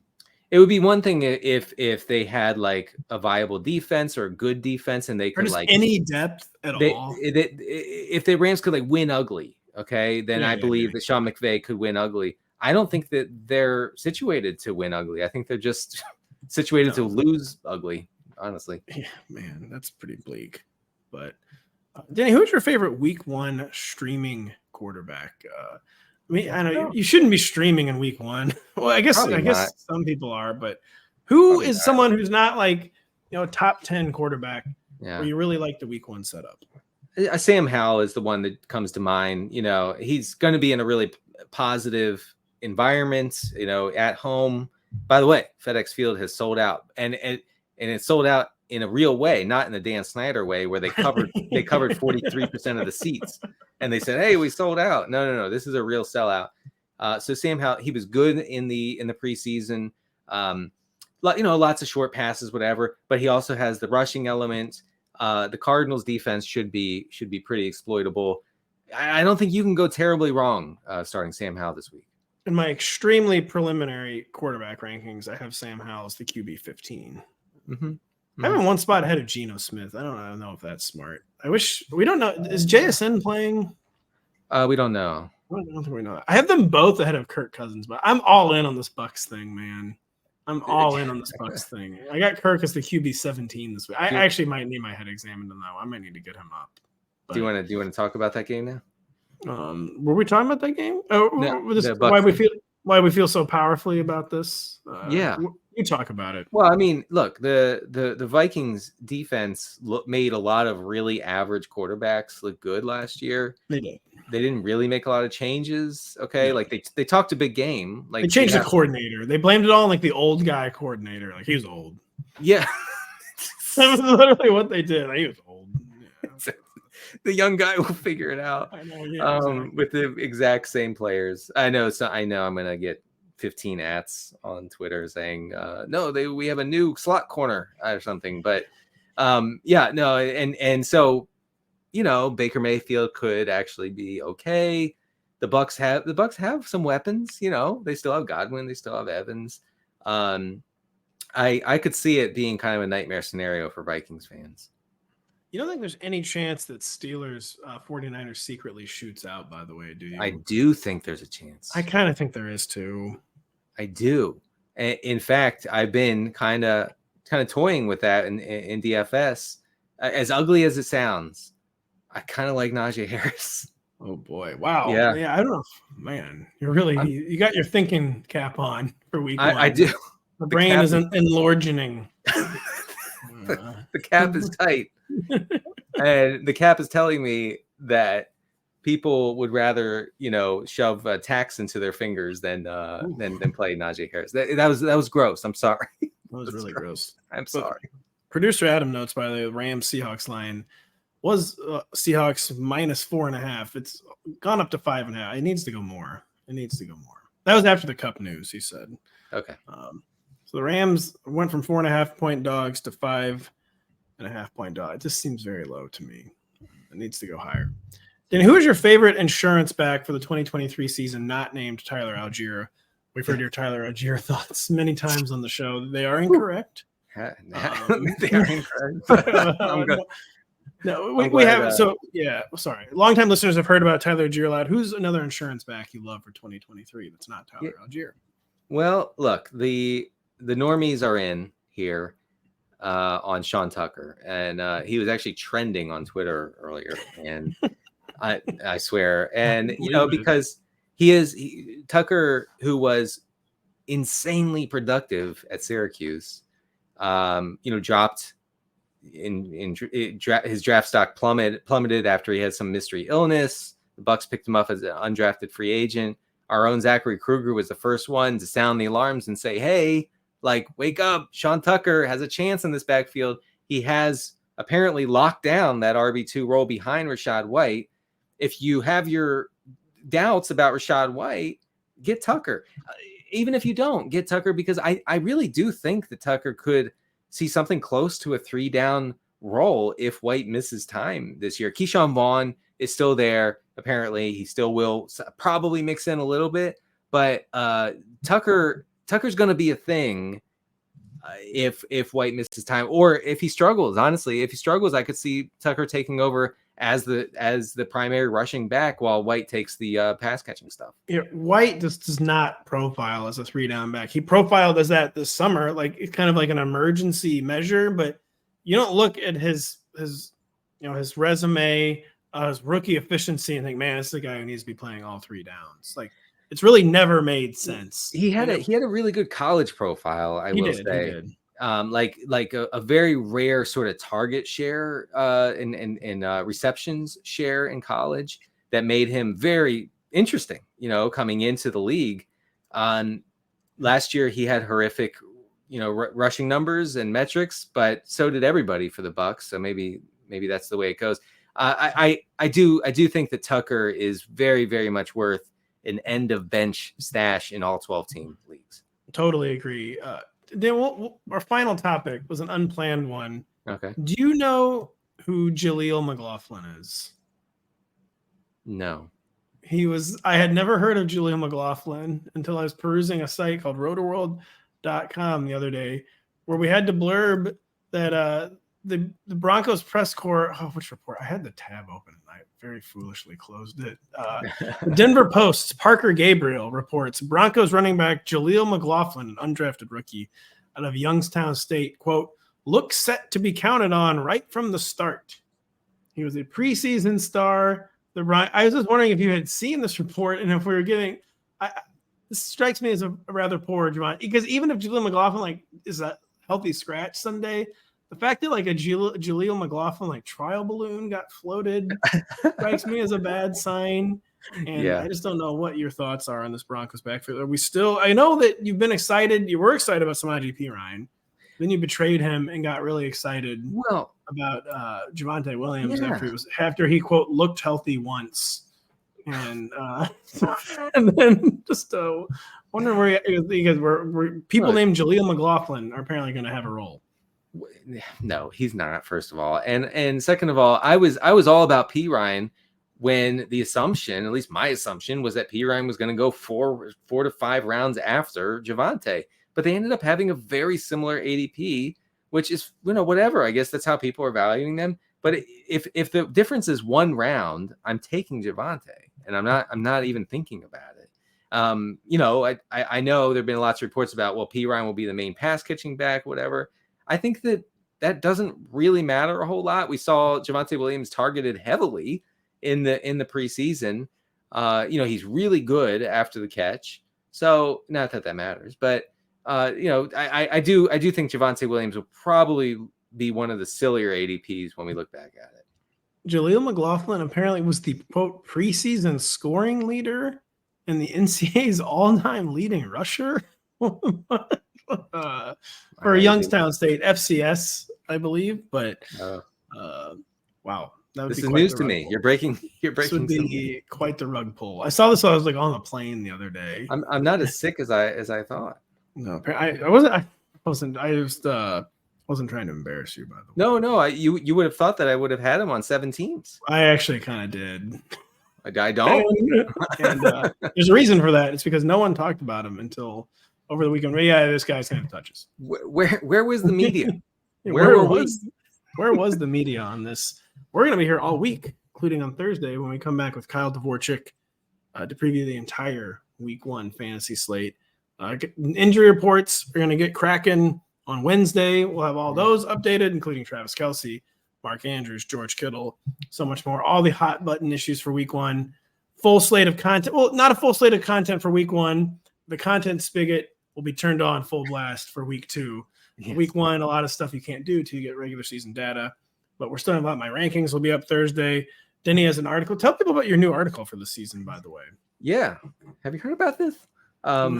[SPEAKER 2] It would be one thing if they had like a viable defense or a good defense, and they could like
[SPEAKER 1] any depth at all.
[SPEAKER 2] If the Rams could like win ugly, okay, then I believe that Sean McVay could win ugly. I don't think that they're situated to win ugly. I think they're just situated to lose ugly. Honestly,
[SPEAKER 1] yeah, man, that's pretty bleak. But Denny, who's your favorite Week 1 streaming quarterback? I know you shouldn't be streaming in Week 1. Well, I guess some people are, but who is someone who's not like top 10 quarterback where you really like the Week 1 setup?
[SPEAKER 2] Sam Howell is the one that comes to mind. He's going to be in a really positive environment. At home. By the way, FedEx Field has sold out, and it's sold out in a real way, not in the Dan Snyder way where they covered 43% of the seats and they said, "Hey, we sold out." No. This is a real sellout. So Sam Howell, he was good in the preseason. Lots of short passes, whatever, but he also has the rushing element. The Cardinals defense should be pretty exploitable. I don't think you can go terribly wrong starting Sam Howell this week.
[SPEAKER 1] In my extremely preliminary quarterback rankings, I have Sam Howell as the QB 15.
[SPEAKER 2] Mm-hmm.
[SPEAKER 1] I have him one spot ahead of Geno Smith. I don't know if that's smart. We don't know. Is JSN playing?
[SPEAKER 2] We don't know.
[SPEAKER 1] I don't think we know that. I have them both ahead of Kirk Cousins, but I'm all in on this Bucs thing, man. I'm all in on this Bucs thing. I got Kirk as the QB 17 this week. I actually might need my head examined on that one. I might need to get him up. But,
[SPEAKER 2] do you want to talk about that game now?
[SPEAKER 1] Were we talking about that game? Why we feel so powerfully about this? You talk about it.
[SPEAKER 2] Well, I mean, look, the Vikings defense made a lot of really average quarterbacks look good last year.
[SPEAKER 1] They did.
[SPEAKER 2] They didn't really make a lot of changes. Okay,
[SPEAKER 1] no.
[SPEAKER 2] Like they talked a big game. Like
[SPEAKER 1] they changed the coordinator. They blamed it all on like the old guy coordinator. Like he was old.
[SPEAKER 2] Yeah,
[SPEAKER 1] that was literally what they did. He was old. Yeah.
[SPEAKER 2] The young guy will figure it out.
[SPEAKER 1] I know, exactly.
[SPEAKER 2] With the exact same players. I know I'm gonna get 15 ats on Twitter saying no, we have a new slot corner or something. But and so Baker Mayfield could actually be okay. The Bucs have some weapons. They still have Godwin, they still have Evans. I could see it being kind of a nightmare scenario for Vikings fans.
[SPEAKER 1] You don't think there's any chance that Steelers 49ers secretly shoots out, by the way, do you?
[SPEAKER 2] I do think there's a chance.
[SPEAKER 1] I kind of think there is too.
[SPEAKER 2] I do. In fact, I've been kind of toying with that in DFS. As ugly as it sounds, I kind of like Najee Harris.
[SPEAKER 1] Oh boy. Wow.
[SPEAKER 2] Yeah.
[SPEAKER 1] I don't know. Man, you got your thinking cap on for week 1.
[SPEAKER 2] I do.
[SPEAKER 1] The brain is enlarging.
[SPEAKER 2] The cap is tight. And the cap is telling me that people would rather, shove tacks into their fingers than play Najee Harris. That was gross. I'm sorry.
[SPEAKER 1] That was really gross.
[SPEAKER 2] I'm sorry.
[SPEAKER 1] Producer Adam notes, by the Rams Seahawks line was Seahawks -4.5. It's gone up to 5.5. It needs to go more. That was after the Kupp news, he said.
[SPEAKER 2] Okay.
[SPEAKER 1] So the Rams went from 4.5-point dogs to 5.5-point dog. It just seems very low to me. It needs to go higher. Then who is your favorite insurance back for the 2023 season not named Tyler Algier? We've heard your Tyler Algier thoughts many times on the show. They are incorrect.
[SPEAKER 2] They are incorrect.
[SPEAKER 1] No, we have. So, yeah, sorry. Longtime listeners have heard about Tyler Algier a lot. Who's another insurance back you love for 2023 that's not Tyler Algier?
[SPEAKER 2] Well, look, the normies are in here on Sean Tucker, and he was actually trending on Twitter earlier, and I swear, and because Tucker, who was insanely productive at Syracuse, dropped his draft stock plummeted after he had some mystery illness. The Bucs picked him up as an undrafted free agent. Our own Zachary Kruger was the first one to sound the alarms and say, hey, like, wake up. Sean Tucker has a chance in this backfield. He has apparently locked down that RB2 role behind Rachaad White. If you have your doubts about Rachaad White, get Tucker. Even if you don't, get Tucker, because I really do think that Tucker could see something close to a 3-down role if White misses time this year. Keyshawn Vaughn is still there. Apparently, he still will probably mix in a little bit, but Tucker's going to be a thing if White misses time, or if he struggles. Honestly, if he struggles, I could see Tucker taking over as the primary rushing back while White takes the pass catching stuff.
[SPEAKER 1] Yeah, White just does not profile as a 3-down back. He profiled as that this summer, like it's kind of like an emergency measure, but you don't look at his resume, his rookie efficiency, and think, man, this is a guy who needs to be playing all 3 downs. Like, it's really never made sense.
[SPEAKER 2] He had a really good college profile, I will say. He did. Like a very rare sort of target share and receptions share in college that made him very interesting, coming into the league. Last year he had horrific, rushing numbers and metrics, but so did everybody for the Bucs. So maybe that's the way it goes. I do think that Tucker is very, very much worth an end of bench stash in all 12 team leagues.
[SPEAKER 1] Totally agree. Then our final topic was an unplanned one.
[SPEAKER 2] Okay.
[SPEAKER 1] Do you know who Jaleel McLaughlin is?
[SPEAKER 2] No.
[SPEAKER 1] I had never heard of Jaleel McLaughlin until I was perusing a site called Rotoworld.com the other day, where we had to blurb that the Broncos press corps. Oh, which report? I had the tab open and I very foolishly closed it. The Denver Post's Parker Gabriel reports Broncos running back Jaleel McLaughlin, an undrafted rookie out of Youngstown State, quote, looks set to be counted on right from the start. He was a preseason star. I was just wondering if you had seen this report and if we were getting. This strikes me as a rather poor Javon, because even if Jaleel McLaughlin is a healthy scratch Sunday, the fact that a Jaleel McLaughlin trial balloon got floated strikes me as a bad sign. And I just don't know what your thoughts are on this Broncos backfield. Are we still? I know that you've been excited. You were excited about Samaje Perine. Then you betrayed him and got really excited about Javonte Williams after he quote looked healthy once, and then just wondering where people named Jaleel McLaughlin are apparently going to have a role.
[SPEAKER 2] No, he's not. First of all, and second of all, I was all about Perine when the assumption, at least my assumption, was that Perine was going to go 4 to 5 rounds after Javonte. But they ended up having a very similar ADP, which is, whatever. I guess that's how people are valuing them. But if the difference is 1 round, I'm taking Javonte, and I'm not even thinking about it. I know there've been lots of reports about, Perine will be the main pass catching back, whatever. I think that doesn't really matter a whole lot. We saw Javonte Williams targeted heavily in the preseason. He's really good after the catch, so not that matters, but. I do think Javonte Williams will probably be one of the sillier ADPs when we look back at it.
[SPEAKER 1] Jaleel McLaughlin apparently was the quote preseason scoring leader and the NCAA's all-time leading rusher for Youngstown State FCS, I believe. But wow,
[SPEAKER 2] this is news to me. You're breaking.
[SPEAKER 1] This would be quite the rug pull. I saw this while I was on the plane the other day.
[SPEAKER 2] I'm not as sick as I thought.
[SPEAKER 1] No, I wasn't. I just Wasn't trying to embarrass you, by the way.
[SPEAKER 2] No. You would have thought that I would have had him on 7 teams.
[SPEAKER 1] I actually kind of did.
[SPEAKER 2] I don't.
[SPEAKER 1] And there's a reason for that. It's because no one talked about him until over the weekend. Yeah, this guy's going to touch us.
[SPEAKER 2] Where was the media?
[SPEAKER 1] Where was the media on this? We're going to be here all week, including on Thursday when we come back with Kyle Dvorak to preview the entire Week 1 fantasy slate. Injury reports are going to get cracking on Wednesday. We'll have all those updated, including Travis Kelce, Mark Andrews, George Kittle, so much more. All the hot button issues for Week 1. Full slate of content. Well, not a full slate of content for Week 1. The content spigot will be turned on full blast for Week 2. Yes. Week 1, a lot of stuff you can't do till you get regular season data. But we're still about my rankings. Will be up Thursday. Denny has an article. Tell people about your new article for the season, by the way.
[SPEAKER 2] Yeah. Have you heard about this? That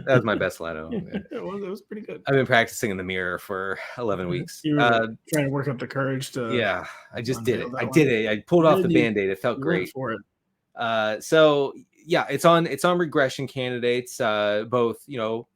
[SPEAKER 2] was my best Lotto.
[SPEAKER 1] It was pretty good.
[SPEAKER 2] I've been practicing in the mirror for 11 weeks.
[SPEAKER 1] You were trying to work up the courage to.
[SPEAKER 2] Yeah, I just did it. I did it. I pulled off the Band-Aid. It felt great
[SPEAKER 1] for it.
[SPEAKER 2] So yeah, it's on regression candidates, both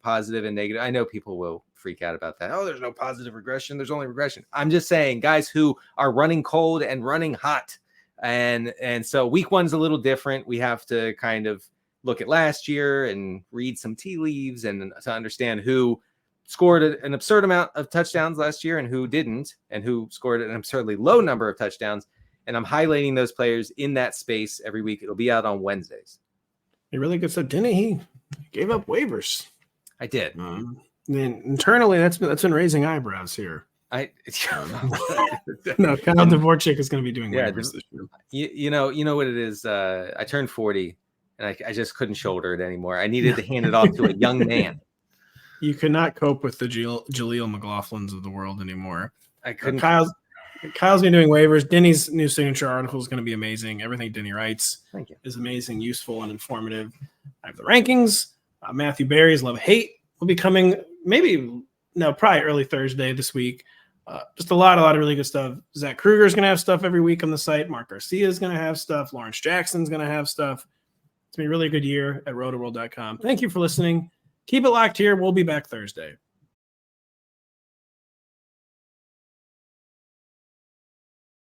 [SPEAKER 2] positive and negative. I know people will freak out about that. Oh, there's no positive regression. There's only regression. I'm just saying, guys who are running cold and running hot, and so Week 1's a little different. We have to kind of look at last year and read some tea leaves and to understand who scored an absurd amount of touchdowns last year and who didn't, and who scored an absurdly low number of touchdowns. And I'm highlighting those players in that space every week. It'll be out on Wednesdays.
[SPEAKER 1] You really good stuff. Didn't he gave up waivers?
[SPEAKER 2] I did.
[SPEAKER 1] Then internally, that's been raising eyebrows here.
[SPEAKER 2] No,
[SPEAKER 1] Kyle Dvorak is going to be doing waivers this year.
[SPEAKER 2] You know what it is. I turned 40. And I just couldn't shoulder it anymore. I needed to hand it off to a young man.
[SPEAKER 1] You could not cope with the Jaleel McLaughlins of the world anymore.
[SPEAKER 2] I couldn't.
[SPEAKER 1] Kyle's been doing waivers. Denny's new signature article is going to be amazing. Everything Denny writes is amazing, useful, and informative. I have the rankings. Matthew Berry's Love Hate will be coming probably early Thursday this week. Just a lot of really good stuff. Zach Kruger is going to have stuff every week on the site. Mark Garcia is going to have stuff. Lawrence Jackson's going to have stuff. It's been a really good year at rotoworld.com. Thank you for listening. Keep it locked here. We'll be back Thursday.